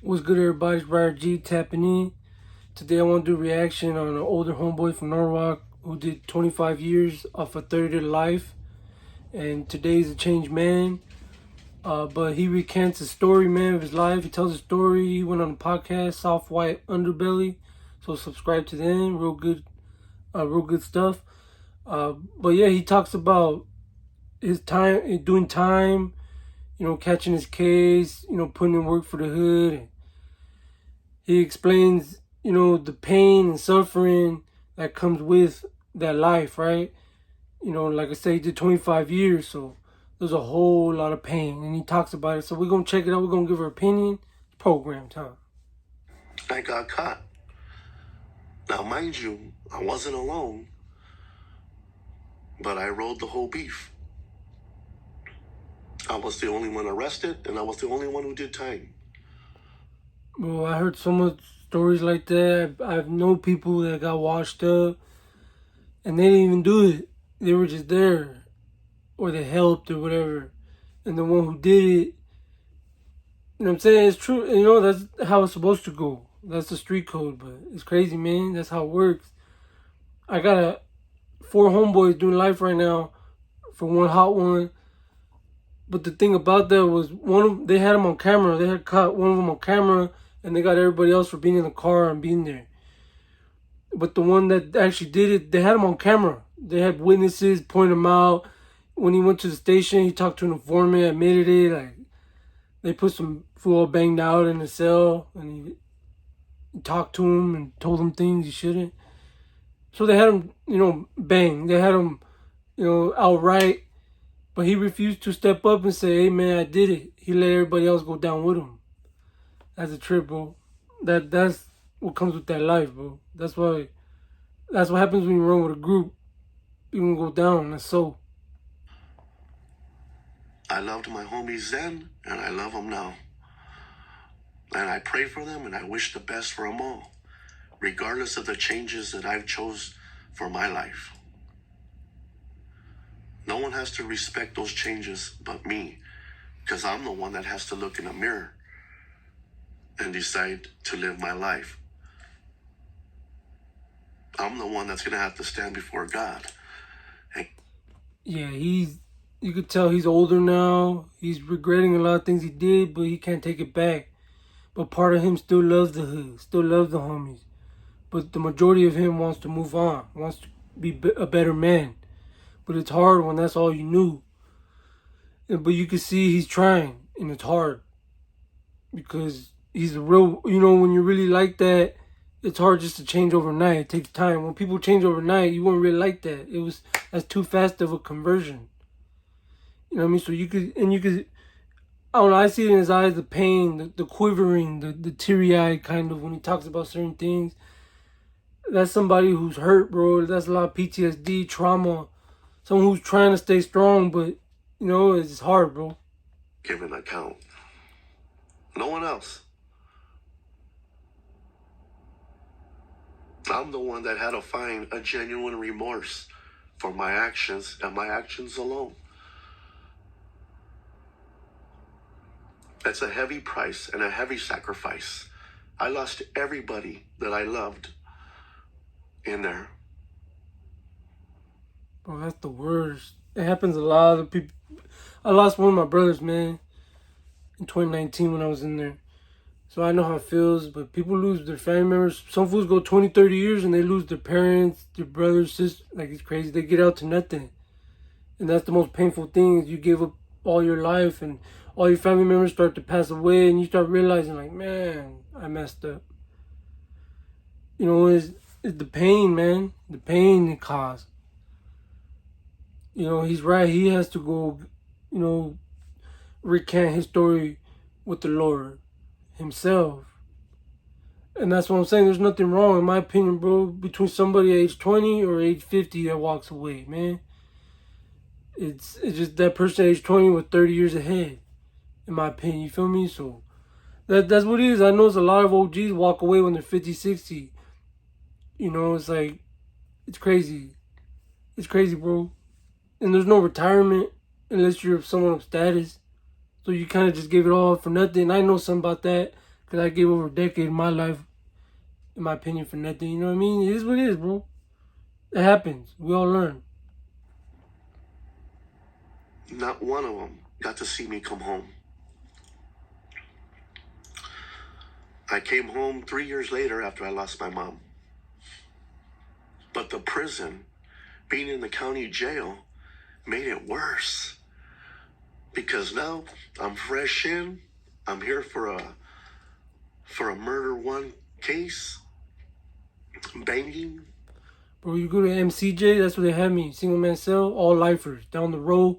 What's good, everybody? It's Ryder G tapping in. Today I want to do a reaction on an older homeboy from Norwalk who did 25 years off a 30 to life. And today's a changed man. But he recants his story, man, of his life. He tells a story. He went on a podcast, Soft White Underbelly. So subscribe to them. Real good stuff. But yeah, he talks about his time, doing time, catching his case, putting in work for the hood. He explains, the pain and suffering that comes with that life, right? Like I said, he did 25 years, so there's a whole lot of pain, and he talks about it. So we're going to check it out. We're going to give our opinion. Program time. I got caught. Now, mind you, I wasn't alone, but I rode the whole beef. I was the only one arrested, and I was the only one who did time. Well, I heard so much stories like that. I've known people that got washed up, and they didn't even do it. They were just there, or they helped, or whatever. And the one who did it, you know what I'm saying? It's true. That's how it's supposed to go. That's the street code, but it's crazy, man. That's how it works. I got 4 homeboys doing life right now for one hot one. But the thing about that was they had him on camera. They had caught one of them on camera, and they got everybody else for being in the car and being there. But the one that actually did it, they had him on camera. They had witnesses point him out. When he went to the station, he talked to an informant, admitted it. Like, they put some fool banged out in the cell, and he talked to him and told him things he shouldn't. So they had him, bang. They had him, outright. But he refused to step up and say, "Hey, man, I did it." He let everybody else go down with him. That's a trip, bro. That's what comes with that life, bro. That's what happens when you run with a group. You can go down. That's so. I loved my homies then, and I love them now. And I pray for them, and I wish the best for them all, regardless of the changes that I've chose for my life. No one has to respect those changes but me, because I'm the one that has to look in the mirror and decide to live my life. I'm the one that's going to have to stand before God. Yeah, you could tell he's older now. He's regretting a lot of things he did, but he can't take it back. But part of him still loves the hood, still loves the homies. But the majority of him wants to move on, wants to be a better man. But it's hard when that's all you knew. But you can see he's trying, and it's hard. Because he's a real, when you're really like that, it's hard just to change overnight. It takes time. When people change overnight, you won't really like that. That's too fast of a conversion. You know what I mean? So you could, I don't know, I see it in his eyes, the pain, the quivering, the teary-eyed kind of when he talks about certain things. That's somebody who's hurt, bro. That's a lot of PTSD, trauma. Someone who's trying to stay strong, but, it's hard, bro. Give an account. No one else. I'm the one that had to find a genuine remorse for my actions and my actions alone. That's a heavy price and a heavy sacrifice. I lost everybody that I loved in there. Bro, that's the worst. It happens a lot of people. I lost one of my brothers, man, in 2019 when I was in there. So I know how it feels, but people lose their family members. Some fools go 20, 30 years and they lose their parents, their brothers, sisters. Like, it's crazy. They get out to nothing. And that's the most painful thing, is you give up all your life and all your family members start to pass away, and you start realizing, like, man, I messed up. It's the pain, man. The pain it caused. He's right. He has to go, recant his story with the Lord himself. And that's what I'm saying. There's nothing wrong, in my opinion, bro, between somebody age 20 or age 50 that walks away, man. It's just that person age 20 with 30 years ahead, in my opinion. You feel me? So that's what it is. I know a lot of OGs walk away when they're 50, 60. It's like, it's crazy. It's crazy, bro. And there's no retirement unless you're someone of status. So you kind of just give it all for nothing. I know something about that Because I gave over a decade of my life, in my opinion, for nothing. You know what I mean? It is what it is, bro. It happens. We all learn. Not one of them got to see me come home. I came home 3 years later after I lost my mom. But the prison, being in the county jail, made it worse. Because now I'm fresh in. I'm here for a murder one case. Banging. Bro, you go to MCJ, that's where they had me. Single man cell, all lifers. Down the road.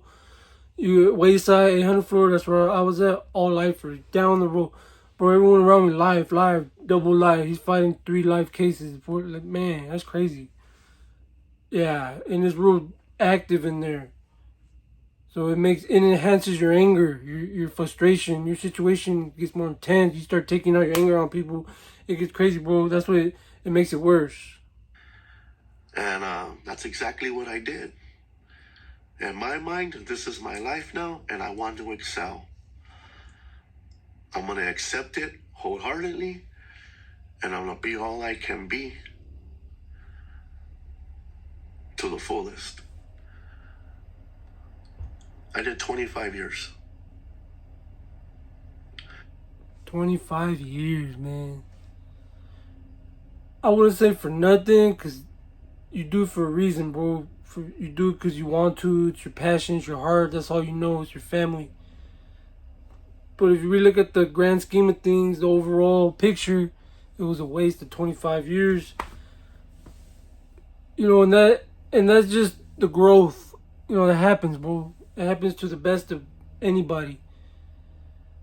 You Wayside, 800 floor, that's where I was at. All lifers. Down the road. Bro, everyone around me, live, double life. He's fighting 3 life cases. Like, man, that's crazy. Yeah, and it's real active in there. So it enhances your anger, your frustration, your situation gets more intense. You start taking out your anger on people. It gets crazy, bro. That's what it makes it worse. And that's exactly what I did. In my mind, this is my life now, and I want to excel. I'm going to accept it wholeheartedly, and I'm going to be all I can be to the fullest. I did 25 years. 25 years, man. I wouldn't say for nothing, because you do it for a reason, bro. You do it because you want to. It's your passion, it's your heart. That's all you know. It's your family. But if you really look at the grand scheme of things, the overall picture, it was a waste of 25 years. You know, and that's just the growth. You know, that happens, bro. It happens to the best of anybody.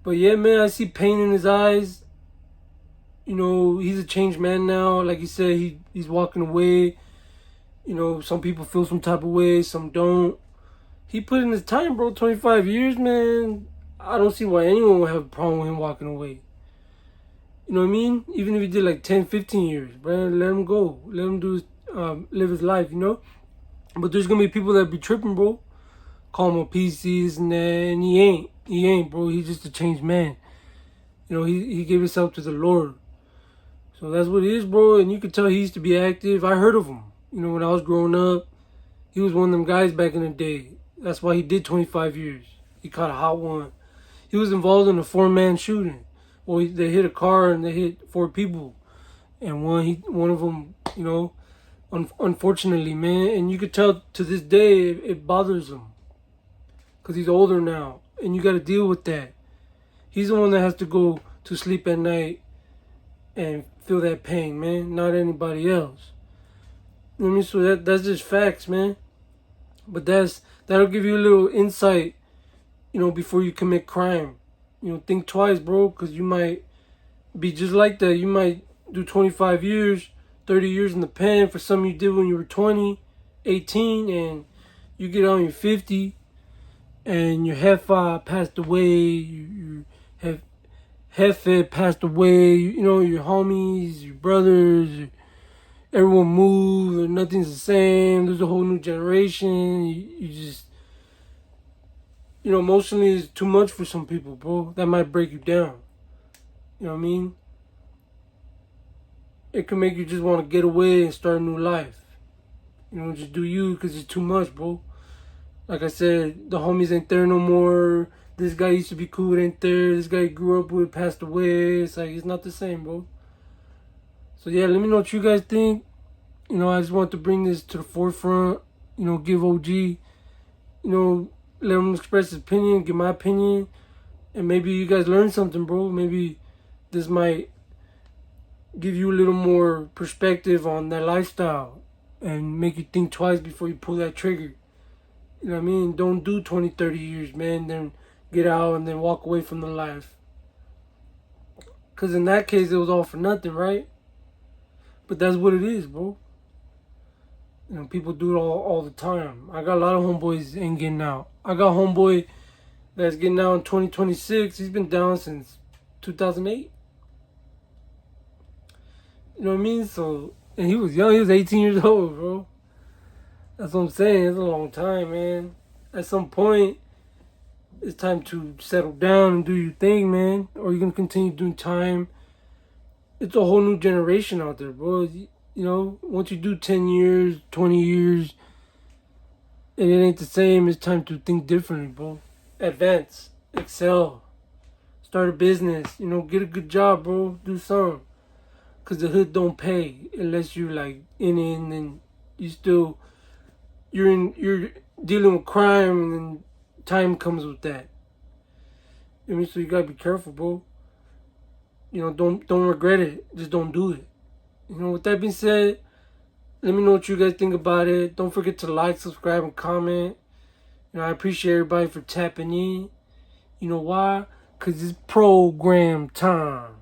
But yeah, man, I see pain in his eyes. You know, he's a changed man now. Like you said, he's walking away. You know, some people feel some type of way, some don't. He put in his time, bro. 25 years, man. I don't see why anyone would have a problem with him walking away. You know what I mean? Even if he did like 10, 15 years, bro, let him go. Let him live his life, you know? But there's going to be people that be tripping, bro. Call him a PC, this and that, and he ain't. He ain't, bro. He's just a changed man. You know, he gave himself to the Lord. So that's what it is, bro. And you could tell he used to be active. I heard of him. You know, when I was growing up, he was one of them guys back in the day. That's why he did 25 years. He caught a hot one. He was involved in a 4-man shooting. Well, they hit a car and they hit 4 people. And one of them, you know, unfortunately, man. And you could tell to this day it bothers him. Because he's older now. And you got to deal with that. He's the one that has to go to sleep at night and feel that pain, man. Not anybody else. You know what I mean? So that's just facts, man. But that'll give you a little insight, you know, before you commit crime. You know, think twice, bro, because you might be just like that. You might do 25 years, 30 years in the pen for something you did when you were 20, 18, and you get on your 50, and your hefa passed away, you have hefe passed away, you know, your homies, your brothers, everyone moved, or nothing's the same, there's a whole new generation, you just, you know, emotionally it's too much for some people, bro. That might break you down. You know what I mean? It can make you just want to get away and start a new life. You know, just do you because it's too much, bro. Like I said, the homies ain't there no more. This guy used to be cool, ain't there. This guy you grew up with passed away. It's like, it's not the same, bro. So yeah, let me know what you guys think. You know, I just want to bring this to the forefront. You know, give OG, you know, let him express his opinion, give my opinion. And maybe you guys learn something, bro. Maybe this might give you a little more perspective on that lifestyle and make you think twice before you pull that trigger. You know what I mean? Don't do 20, 30 years, man. Then get out and then walk away from the life. Because in that case, it was all for nothing, right? But that's what it is, bro. You know, people do it all the time. I got a lot of homeboys ain't getting out. I got homeboy that's getting out in 2026. He's been down since 2008. You know what I mean? So, and he was young. He was 18 years old, bro. That's what I'm saying. It's a long time, man. At some point, it's time to settle down and do your thing, man. Or you're going to continue doing time it's a whole new generation out there, bro. You know, once you do 10 years, 20 years, and it ain't the same, it's time to think differently, bro. Advance, excel, start a business, you know, get a good job, bro. Do something. Because the hood don't pay unless you're like in it and then you still, you're dealing with crime and then time comes with that. I mean, so you gotta be careful, bro. You know, don't regret it. Just don't do it. You know, with that being said, let me know what you guys think about it. Don't forget to like, subscribe, and comment. You know, I appreciate everybody for tapping in. You know why? Because it's program time.